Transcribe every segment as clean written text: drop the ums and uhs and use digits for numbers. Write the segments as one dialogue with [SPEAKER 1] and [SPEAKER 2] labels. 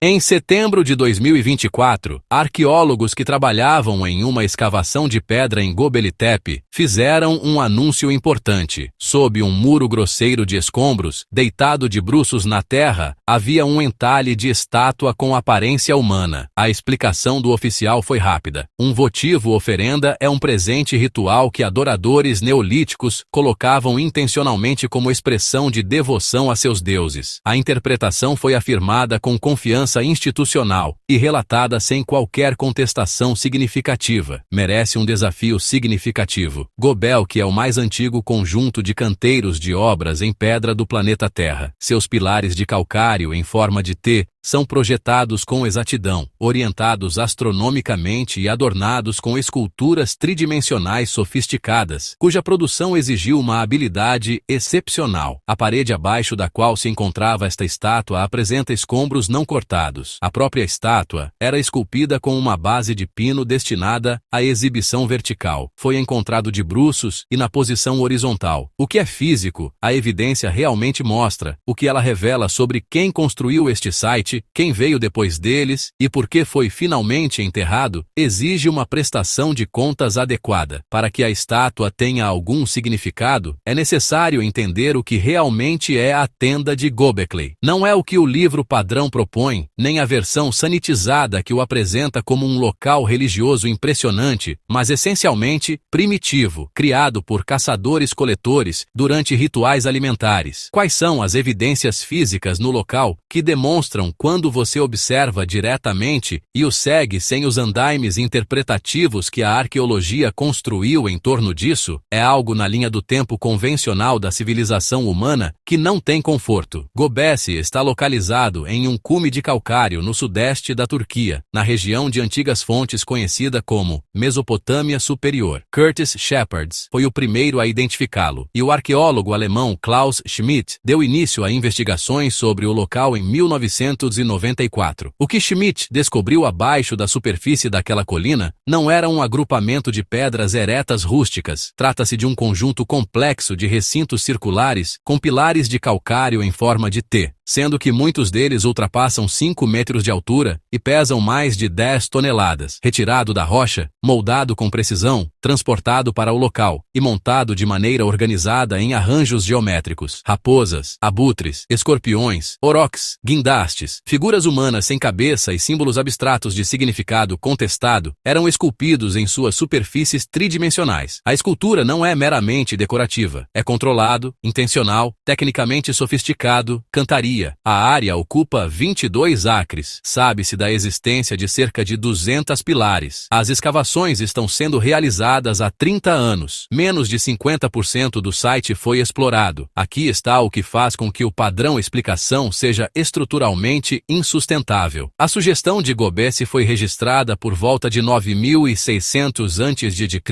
[SPEAKER 1] Em setembro de 2024, arqueólogos que trabalhavam em uma escavação de pedra em Göbekli Tepe fizeram um anúncio importante. Sob um muro grosseiro de escombros, deitado de bruços na terra, havia um entalhe de estátua com aparência humana. A explicação do oficial foi rápida. Um votivo-oferenda é um presente ritual que adoradores neolíticos colocavam intencionalmente como expressão de devoção a seus deuses. A interpretação foi afirmada com confiança institucional e relatada sem qualquer contestação significativa. Merece um desafio significativo. Göbekli é o mais antigo conjunto de canteiros de obras em pedra do planeta Terra. Seus pilares de calcário em forma de T são projetados com exatidão, orientados astronomicamente e adornados com esculturas tridimensionais sofisticadas, cuja produção exigiu uma habilidade excepcional. A parede abaixo da qual se encontrava esta estátua apresenta escombros não cortados. A própria estátua era esculpida com uma base de pino destinada à exibição vertical. Foi encontrado de bruços e na posição horizontal. O que é físico, a evidência realmente mostra. O que ela revela sobre quem construiu este site, quem veio depois deles e por que foi finalmente enterrado, exige uma prestação de contas adequada. Para que a estátua tenha algum significado, é necessário entender o que realmente é a tenda de Göbekli. Não é o que o livro padrão propõe, nem a versão sanitizada que o apresenta como um local religioso impressionante, mas essencialmente primitivo, criado por caçadores-coletores durante rituais alimentares. Quais são as evidências físicas no local que demonstram quando você observa diretamente e o segue sem os andaimes interpretativos que a arqueologia construiu em torno disso? É algo na linha do tempo convencional da civilização humana que não tem conforto. Göbekli está localizado em um cume de calcário no sudeste da Turquia, na região de antigas fontes conhecida como Mesopotâmia Superior. Curtis Shepard foi o primeiro a identificá-lo, e o arqueólogo alemão Klaus Schmidt deu início a investigações sobre o local em 1994. O que Schmidt descobriu abaixo da superfície daquela colina não era um agrupamento de pedras eretas rústicas. Trata-se de um conjunto complexo de recintos circulares com pilares de calcário em forma de T, sendo que muitos deles ultrapassam 5 metros de altura e pesam mais de 10 toneladas. Retirado da rocha, moldado com precisão, transportado para o local e montado de maneira organizada em arranjos geométricos. Raposas, abutres, escorpiões, aurochs, guindastes, figuras humanas sem cabeça e símbolos abstratos de significado contestado eram esculpidos em suas superfícies tridimensionais. A escultura não é meramente decorativa, é controlado, intencional, tecnicamente sofisticado, cantaria. A área ocupa 22 acres. Sabe-se da existência de cerca de 200 pilares. As escavações estão sendo realizadas há 30 anos. Menos de 50% do site foi explorado. Aqui está o que faz com que o padrão explicação seja estruturalmente insustentável. A sugestão de Göbekli foi registrada por volta de 9600 a.C.,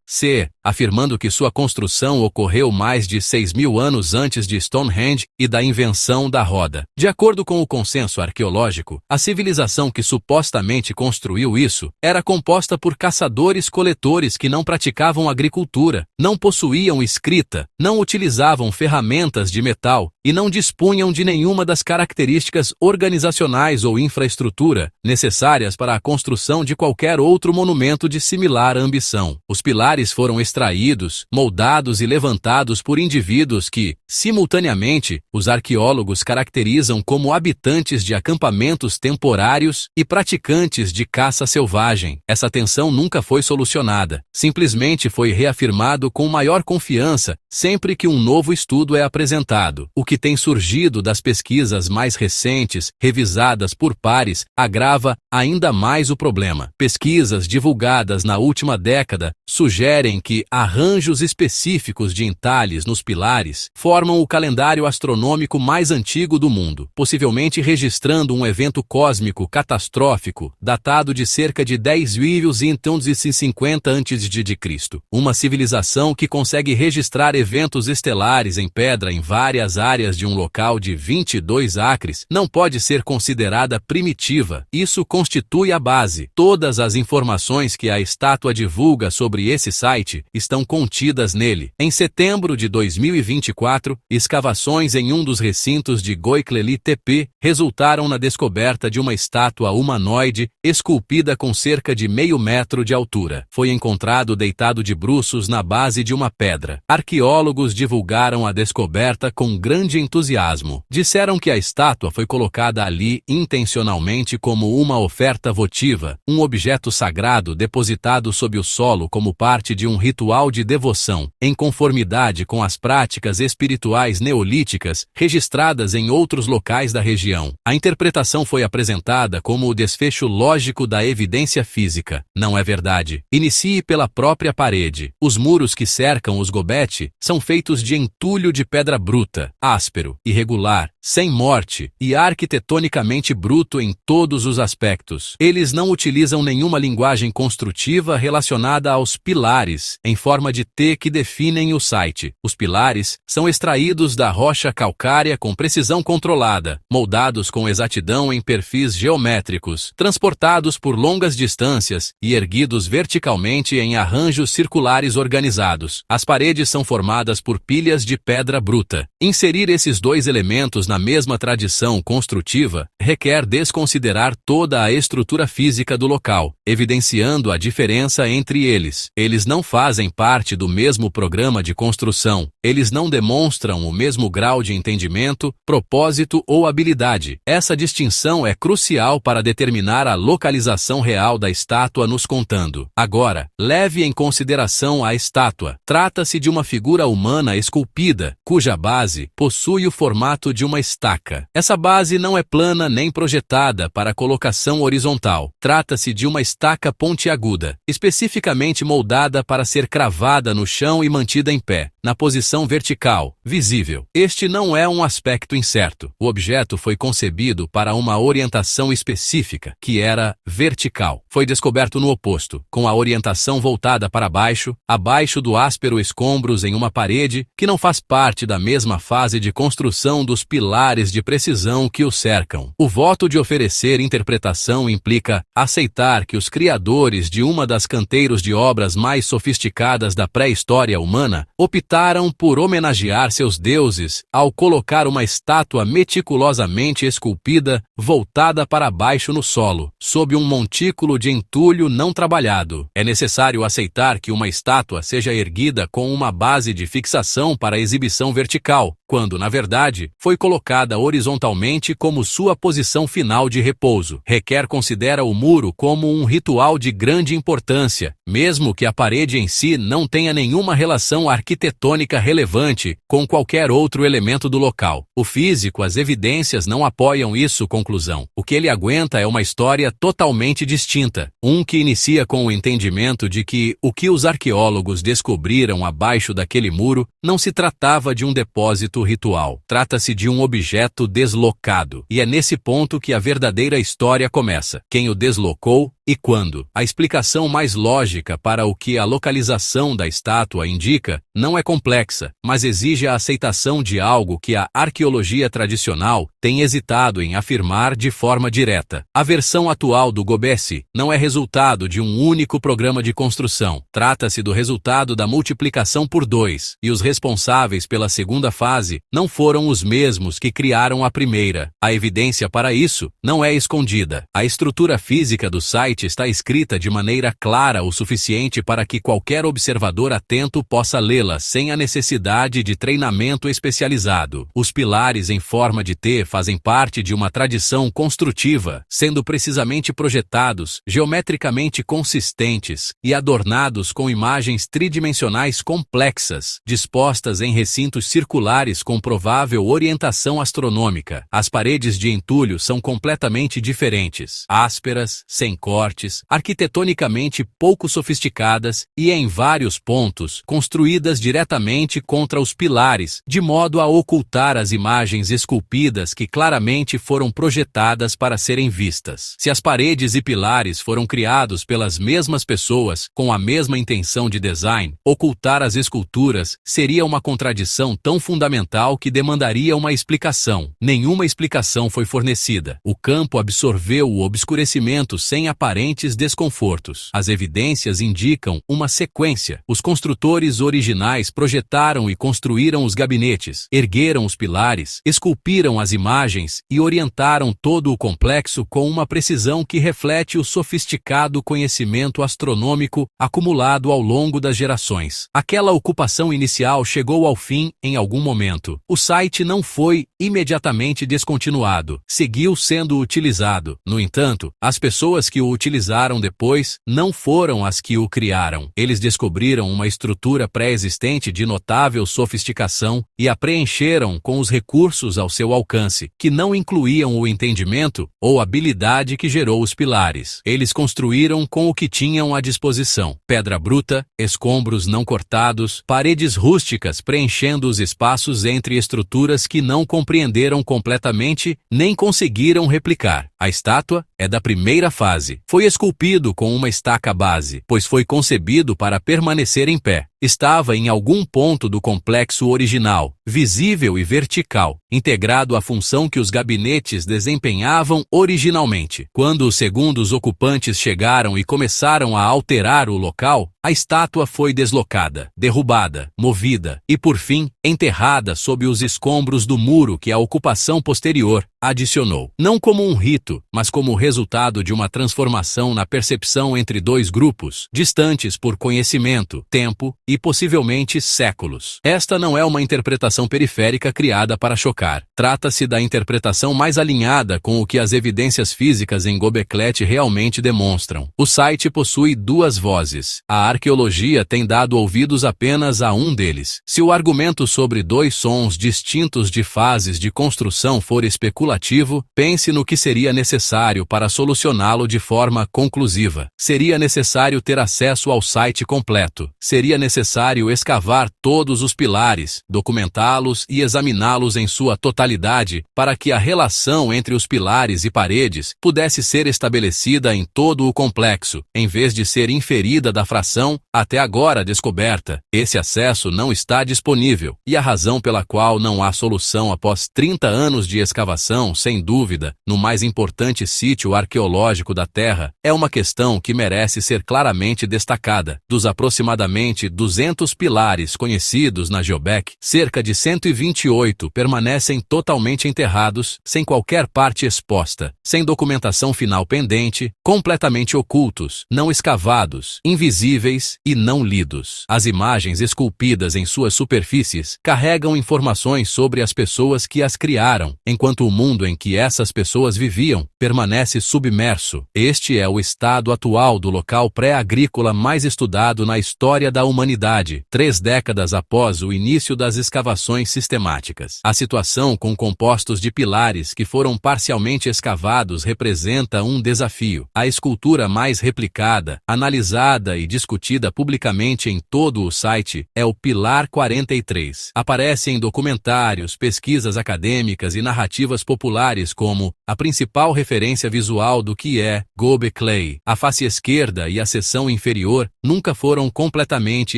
[SPEAKER 1] CE, afirmando que sua construção ocorreu mais de 6.000 anos antes de Stonehenge e da invenção da roda. De acordo com o consenso arqueológico, a civilização que supostamente construiu isso era composta por caçadores-coletores que não praticavam agricultura, não possuíam escrita, não utilizavam ferramentas de metal e não dispunham de nenhuma das características organizacionais ou infraestrutura necessárias para a construção de qualquer outro monumento de similar ambição. Os pilares foram extraídos, moldados e levantados por indivíduos que, simultaneamente, os arqueólogos caracterizam como habitantes de acampamentos temporários e praticantes de caça selvagem. Essa tensão nunca foi solucionada, simplesmente foi reafirmado com maior confiança sempre que um novo estudo é apresentado. O que tem surgido das pesquisas mais recentes, revisadas por pares, agrava ainda mais o problema. Pesquisas divulgadas na última década sugerem que arranjos específicos de entalhes nos pilares formam o calendário astronômico mais antigo do mundo, possivelmente registrando um evento cósmico catastrófico datado de cerca de 10.150 a.C. Uma civilização que consegue registrar eventos estelares em pedra em várias áreas de um local de 22 acres não pode ser considerada primitiva. Isso constitui a base. Todas as informações que a estátua divulga sobre esse site estão contidas nele. Em setembro de 2024, escavações em um dos recintos de Gökçeli Tepe resultaram na descoberta de uma estátua humanoide esculpida com cerca de meio metro de altura. Foi encontrado deitado de bruços na base de uma pedra. Arqueólogos divulgaram a descoberta com grande entusiasmo. Disseram que a estátua foi colocada ali intencionalmente como uma oferta votiva, um objeto sagrado depositado sob o solo como parte de um ritual de devoção, em conformidade com as práticas espirituais neolíticas registradas em outros locais da região. A interpretação foi apresentada como o desfecho lógico da evidência física. Não é verdade. Inicie pela própria parede. Os muros que cercam os Göbekli são feitos de entulho de pedra bruta, áspero, irregular, sem morte e arquitetonicamente bruto em todos os aspectos. Eles não utilizam nenhuma linguagem construtiva relacionada aos pilares, em forma de T que definem o site. Os pilares são extraídos da rocha calcária com precisão controlada, moldados com exatidão em perfis geométricos, transportados por longas distâncias e erguidos verticalmente em arranjos circulares organizados. As paredes são formadas por pilhas de pedra bruta. Inserir esses dois elementos na mesma tradição construtiva requer desconsiderar toda a estrutura física do local, evidenciando a diferença entre eles. Eles não fazem parte do mesmo programa de construção. Eles não demonstram o mesmo grau de entendimento, propósito ou habilidade. Essa distinção é crucial para determinar a localização real da estátua nos contando. Agora, leve em consideração a estátua. Trata-se de uma figura humana esculpida, cuja base possui o formato de uma estaca. Essa base não é plana nem projetada para colocação horizontal. Trata-se de uma estaca pontiaguda, especificamente moldada para ser cravada no chão e mantida em pé, na posição vertical, visível. Este não é um aspecto incerto. O objeto foi concebido para uma orientação específica, que era vertical. Foi descoberto no oposto, com a orientação voltada para baixo, abaixo do áspero escombros em uma parede que não faz parte da mesma fase de construção dos pilares de precisão que o cercam. O voto de oferecer interpretação implica aceitar que os criadores de uma das canteiros de obras mais sofisticadas da pré-história humana optaram por homenagear seus deuses ao colocar uma estátua meticulosamente esculpida voltada para baixo no solo, sob um montículo de entulho não trabalhado. É necessário aceitar que uma estátua seja erguida com uma base de fixação para exibição vertical, quando, na verdade, foi colocada horizontalmente como sua posição final de repouso. Requer considera o muro como um ritual de grande importância, mesmo que a parede em si não tenha nenhuma relação arquitetônica relevante com qualquer outro elemento do local. O físico, as evidências não apoiam isso. Conclusão. O que ele aguenta é uma história totalmente distinta, um que inicia com o entendimento de que o que os arqueólogos descobriram abaixo daquele muro não se tratava de um depósito ritual. Trata-se de um objeto deslocado, e é nesse ponto que a verdadeira história começa. Quem o deslocou e quando? A explicação mais lógica para o que a localização da estátua indica não é complexa, mas exige a aceitação de algo que a arqueologia tradicional tem hesitado em afirmar de forma direta. A versão atual do Göbekli não é resultado de um único programa de construção. Trata-se do resultado da multiplicação por 2, e os responsáveis pela segunda fase não foram os mesmos que criaram a primeira. A evidência para isso não é escondida. A estrutura física do site está escrita de maneira clara o suficiente para que qualquer observador atento possa lê-la sem a necessidade de treinamento especializado. Os pilares em forma de T fazem parte de uma tradição construtiva, sendo precisamente projetados, geometricamente consistentes e adornados com imagens tridimensionais complexas, dispostas em recintos circulares com provável orientação astronômica. As paredes de entulho são completamente diferentes, ásperas, sem corte, fortes, arquitetonicamente pouco sofisticadas e, em vários pontos, construídas diretamente contra os pilares, de modo a ocultar as imagens esculpidas que claramente foram projetadas para serem vistas. Se as paredes e pilares foram criados pelas mesmas pessoas, com a mesma intenção de design, ocultar as esculturas seria uma contradição tão fundamental que demandaria uma explicação. Nenhuma explicação foi fornecida. O campo absorveu o obscurecimento sem aparentes desconfortos. As evidências indicam uma sequência. Os construtores originais projetaram e construíram os gabinetes, ergueram os pilares, esculpiram as imagens e orientaram todo o complexo com uma precisão que reflete o sofisticado conhecimento astronômico acumulado ao longo das gerações. Aquela ocupação inicial chegou ao fim em algum momento. O site não foi imediatamente descontinuado, seguiu sendo utilizado. No entanto, as pessoas que o utilizaram depois não foram as que o criaram. Eles descobriram uma estrutura pré-existente de notável sofisticação e a preencheram com os recursos ao seu alcance, que não incluíam o entendimento ou habilidade que gerou os pilares. Eles construíram com o que tinham à disposição: pedra bruta, escombros não cortados, paredes rústicas preenchendo os espaços entre estruturas que não compreenderam completamente nem conseguiram replicar. A estátua é da primeira fase. Foi esculpido com uma estaca base, pois foi concebido para permanecer em pé. Estava em algum ponto do complexo original, visível e vertical, integrado à função que os gabinetes desempenhavam originalmente. Quando os segundos ocupantes chegaram e começaram a alterar o local, a estátua foi deslocada, derrubada, movida e, por fim, enterrada sob os escombros do muro que a ocupação posterior adicionou. Não como um rito, mas como resultado de uma transformação na percepção entre dois grupos, distantes por conhecimento, tempo e possivelmente séculos. Esta não é uma interpretação periférica criada para chocar. Trata-se da interpretação mais alinhada com o que as evidências físicas em Göbekli realmente demonstram. O site possui duas vozes. A arqueologia tem dado ouvidos apenas a um deles. Se o argumento sobre dois sons distintos de fases de construção for especulativo, pense no que seria necessário para solucioná-lo de forma conclusiva. Seria necessário ter acesso ao site completo. Seria necessário escavar todos os pilares, documentá-los e examiná-los em sua totalidade para que a relação entre os pilares e paredes pudesse ser estabelecida em todo o complexo, em vez de ser inferida da fração até agora descoberta. Esse acesso não está disponível, e a razão pela qual não há solução após 30 anos de escavação, sem dúvida, no mais importante sítio arqueológico da Terra, é uma questão que merece ser claramente destacada. Dos aproximadamente 200 pilares conhecidos na Göbekli, cerca de 128 permanecem totalmente enterrados, sem qualquer parte exposta, sem documentação final pendente, completamente ocultos, não escavados, invisíveis e não lidos. As imagens esculpidas em suas superfícies carregam informações sobre as pessoas que as criaram, enquanto o mundo em que essas pessoas viviam permanece submerso. Este é o estado atual do local pré-agrícola mais estudado na história da humanidade, 3 décadas após o início das escavações sistemáticas. A situação com compostos de pilares que foram parcialmente escavados representa um desafio. A escultura mais replicada, analisada e discutida publicamente em todo o site é o Pilar 43. Aparece em documentários, pesquisas acadêmicas e narrativas populares como a principal referência visual do que é Göbekli. A face esquerda e a seção inferior nunca foram completamente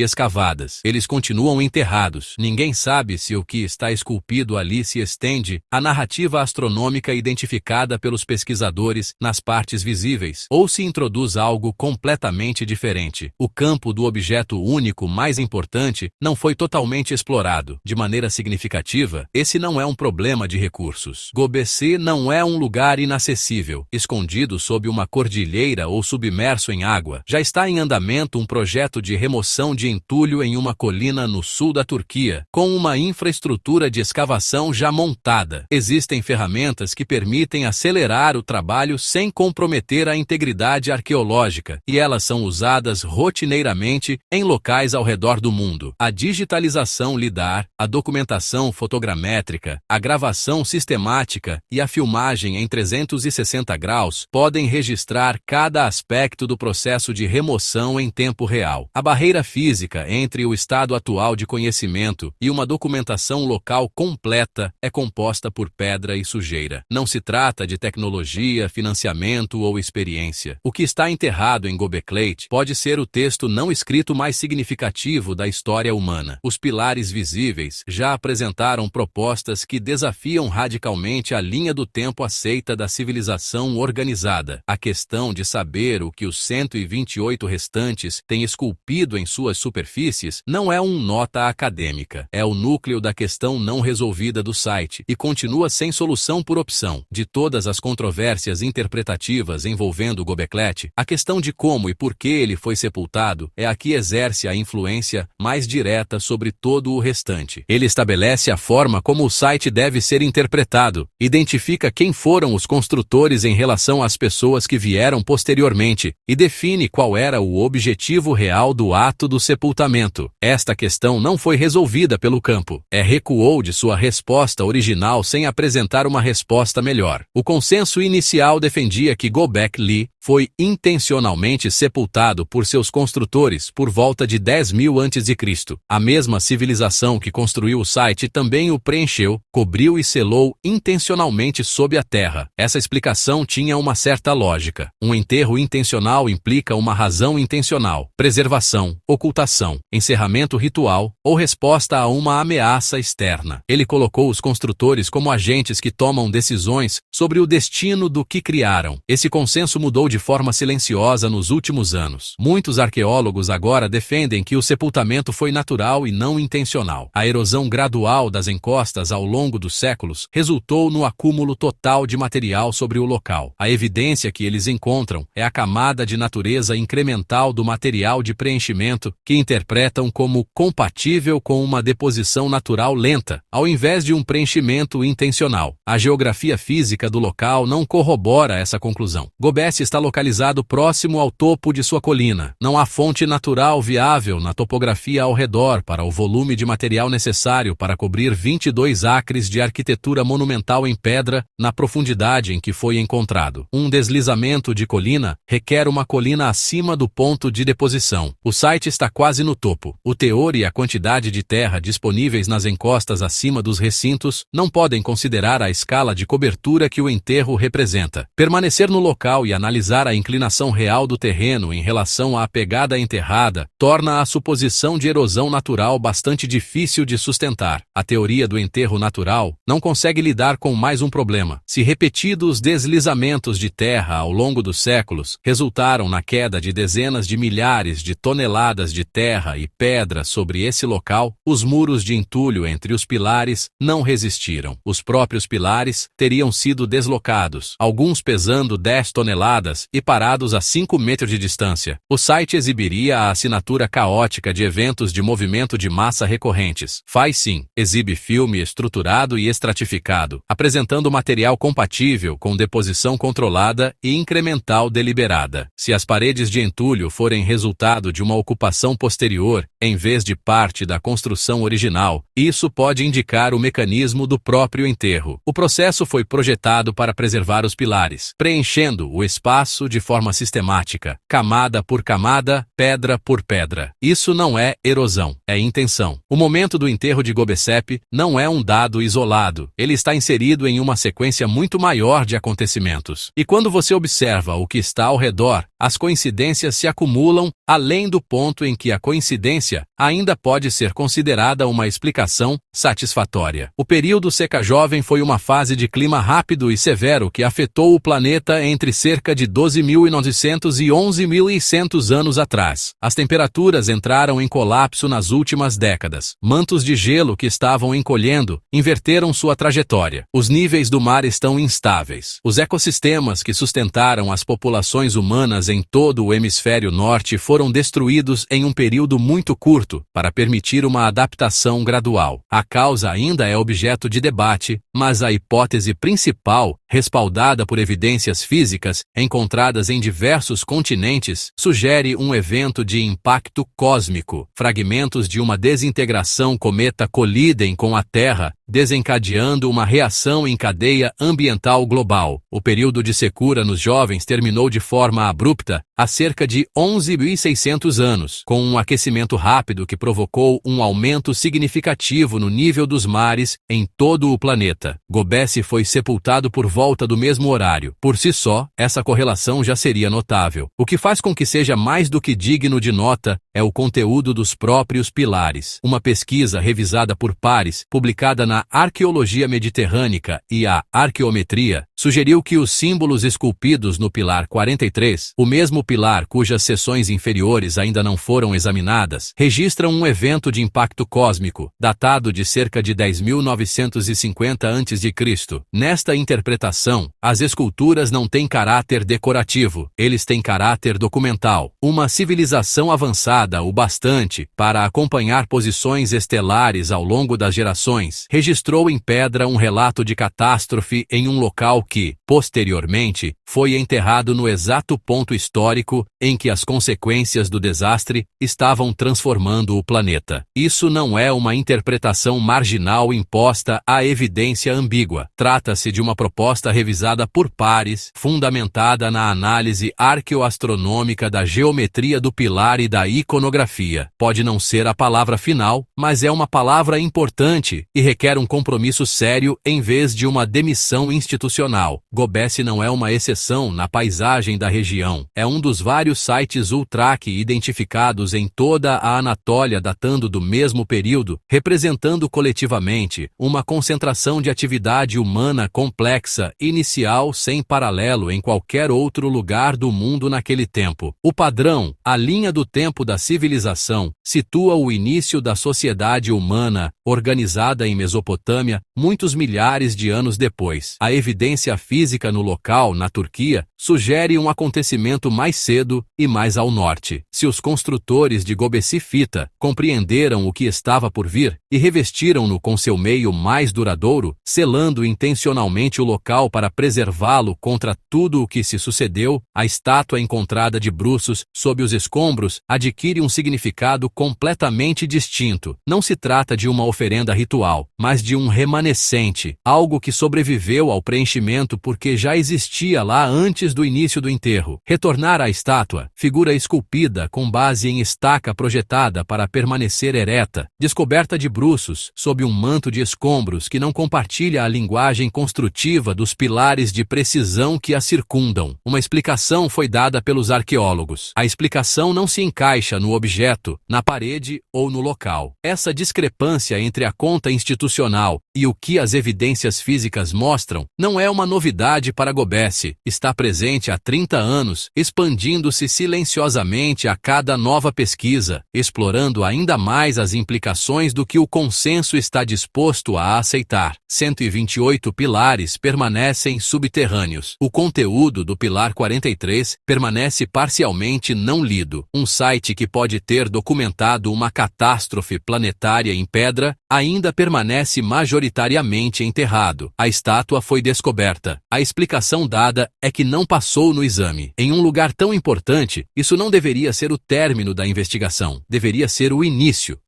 [SPEAKER 1] escavadas. Eles continuam enterrados. Ninguém sabe se o que está esculpido ali se estende à narrativa astronômica identificada pelos pesquisadores nas partes visíveis, ou se introduz algo completamente diferente. O campo do objeto único mais importante não foi totalmente explorado. De maneira significativa, esse não é um problema de recursos. Göbekli não é um lugar inacessível, escondido sob uma cordilheira ou submerso em água. Já está em andamento um projeto de remoção de entulho em uma colina no sul da Turquia, com uma infraestrutura de escavação já montada. Existem ferramentas que permitem acelerar o trabalho sem comprometer a integridade arqueológica, e elas são usadas rotineiramente em locais ao redor do mundo. A digitalização LiDAR, a documentação fotogramétrica, a gravação sistemática e a filmagem em 360 graus podem registrar cada aspecto do processo de remoção em tempo real. A barreira física entre o estado atual de conhecimento e uma documentação local completa é composta por pedra e sujeira. Não se trata de tecnologia, financiamento ou experiência. O que está enterrado em Göbekli pode ser o texto não escrito mais significativo da história humana. Os pilares visíveis já apresentaram propostas que desafiam radicalmente a linha do tempo aceita da civilização organizada. A questão de saber o que os 128 restantes têm esculpido em suas superfícies não é uma nota acadêmica. É o núcleo da questão não resolvida do site e continua sem solução por opção. De todas as controvérsias interpretativas envolvendo Göbekli, a questão de como e por que ele foi sepultado é a que exerce a influência mais direta sobre todo o restante. Ele estabelece a forma como o site deve ser interpretado, identifica quem foram os construtores em relação às pessoas que vieram posteriormente e define qual era o objetivo real do ato do sepultamento. Esta questão não foi resolvida pelo campo. Recuou de sua resposta original sem apresentar uma resposta melhor. O consenso inicial defendia que Göbekli foi intencionalmente sepultado por seus construtores por volta de 10.000 a.C. A mesma civilização que construiu o site também o preencheu, cobriu e selou intencionalmente sob a terra. Essa explicação tinha uma certa lógica. Um enterro intencional implica uma razão intencional: preservação, ocultação, encerramento ritual ou resposta a uma ameaça externa. Ele colocou os construtores como agentes que tomam decisões sobre o destino do que criaram. Esse consenso mudou de forma silenciosa nos últimos anos. Muitos arqueólogos agora defendem que o sepultamento foi natural e não intencional. A erosão gradual das encostas ao longo dos séculos resultou no acúmulo total de material sobre o local. A evidência que eles encontram é a camada de natureza incremental do material de preenchimento que interpretam como compatível com uma deposição natural lenta, ao invés de um preenchimento intencional. A geografia física do local não corrobora essa conclusão. Göbekli está localizado próximo ao topo de sua colina. Não há fonte natural viável na topografia ao redor para o volume de material necessário para cobrir 22 acres de arquitetura monumental em pedra na profundidade em que foi encontrado. Um deslizamento de colina requer uma colina acima do ponto de deposição. O site está quase no topo. O teor e a quantidade de terra disponíveis nas encostas acima dos recintos não podem considerar a escala de cobertura que o enterro representa. Permanecer no local e analisar a inclinação real do terreno em relação à pegada enterrada torna a suposição de erosão natural bastante difícil de sustentar. A teoria do enterro natural não consegue lidar com mais um problema. Se repetidos deslizamentos de terra ao longo dos séculos resultaram na queda de dezenas de milhares de toneladas de terra e pedra sobre esse local, os muros de entulho entre os pilares não resistiram. Os próprios pilares teriam sido deslocados, alguns pesando 10 toneladas e parados a 5 metros de distância. O site exibiria a assinatura caótica de eventos de movimento de massa recorrentes. Faz sim, exibe filme estruturado e estratificado, apresentando material compatível com deposição controlada e incremental deliberada. Se as paredes de entulho forem resultado de uma ocupação posterior, em vez de parte da construção original, isso pode indicar o mecanismo do próprio enterro. O processo foi projetado para preservar os pilares, preenchendo o espaço de forma sistemática, camada por camada, pedra por pedra. Isso não é erosão, é intenção. O momento do enterro de Göbekli não é um dado isolado, ele está inserido em uma sequência muito maior de acontecimentos. E quando você observa o que está ao redor, as coincidências se acumulam além do ponto em que a coincidência ainda pode ser considerada uma explicação satisfatória. O período seca-jovem foi uma fase de clima rápido e severo que afetou o planeta entre cerca de 12.900 e 11.100 anos atrás. As temperaturas entraram em colapso nas últimas décadas. Mantos de gelo que estavam encolhendo inverteram sua trajetória. Os níveis do mar estão instáveis. Os ecossistemas que sustentaram as populações humanas em todo o hemisfério norte foram foram destruídos em um período muito curto para permitir uma adaptação gradual. A causa ainda é objeto de debate, mas a hipótese principal, respaldada por evidências físicas encontradas em diversos continentes, sugere um evento de impacto cósmico. Fragmentos de uma desintegração cometa colidem com a Terra, desencadeando uma reação em cadeia ambiental global. O período de secura nos jovens terminou de forma abrupta há cerca de 11.600 anos, com um aquecimento rápido que provocou um aumento significativo no nível dos mares em todo o planeta. Göbekli foi sepultado por volta do mesmo horário. Por si só, essa correlação já seria notável. O que faz com que seja mais do que digno de nota é o conteúdo dos próprios pilares. Uma pesquisa revisada por pares, publicada na Arqueologia Mediterrânica e a Arqueometria, sugeriu que os símbolos esculpidos no pilar 43, o mesmo pilar cujas seções inferiores ainda não foram examinadas, registram um evento de impacto cósmico, datado de cerca de 10.950 a.C. Nesta interpretação, as esculturas não têm caráter decorativo, eles têm caráter documental. Uma civilização avançada o bastante para acompanhar posições estelares ao longo das gerações, registrou em pedra um relato de catástrofe em um local que, posteriormente, foi enterrado no exato ponto histórico em que as consequências do desastre estavam transformando o planeta. Isso não é uma interpretação marginal imposta à evidência ambígua. Trata-se de uma proposta revisada por pares, fundamentada na análise arqueoastronômica da geometria do pilar e da iconografia. Pode não ser a palavra final, mas é uma palavra importante e requer um compromisso sério em vez de uma demissão institucional. Göbekli não é uma exceção na paisagem da região. É um dos vários sites Ultrac identificados em toda a Anatólia datando do mesmo período, representando coletivamente uma concentração de atividade humana complexa, inicial sem paralelo em qualquer outro lugar do mundo naquele tempo. O padrão, a linha do tempo da civilização, situa o início da sociedade humana, organizada em Mesopotâmia, muitos milhares de anos depois. A evidência física no local, na Turquia, sugere um acontecimento mais cedo e mais ao norte. Se os construtores de Göbekli Fita compreenderam o que estava por vir e revestiram-no com seu meio mais duradouro, selando intencionalmente o local para preservá-lo contra tudo o que se sucedeu, a estátua encontrada de bruços sob os escombros adquire um significado completamente distinto. Não se trata de uma oferenda ritual, mas de um remanescente, algo que sobreviveu ao preenchimento porque já existia lá antes do início do enterro. Retornar à estátua, figura esculpida com base em estaca projetada para permanecer ereta, descoberta de bruços sob um manto de escombros que não compartilha a linguagem construtiva dos pilares de precisão que a circundam. Uma explicação foi dada pelos arqueólogos. A explicação não se encaixa no objeto, na parede ou no local. Essa discrepância entre a conta institucional e o que as evidências físicas mostram não é uma novidade para Göbekli. Está presente há 30 anos, expandindo-se silenciosamente a cada nova pesquisa, explorando ainda mais as implicações do que o consenso está disposto a aceitar. 128 pilares permanecem subterrâneos. O conteúdo do pilar 43 permanece parcialmente não lido. Um site que pode ter documentado uma catástrofe planetária em pedra ainda permanece majoritariamente enterrado. A estátua foi descoberta. A explicação dada é que não passou no exame. Em um lugar tão importante, isso não deveria ser o término da investigação. Deveria ser o início.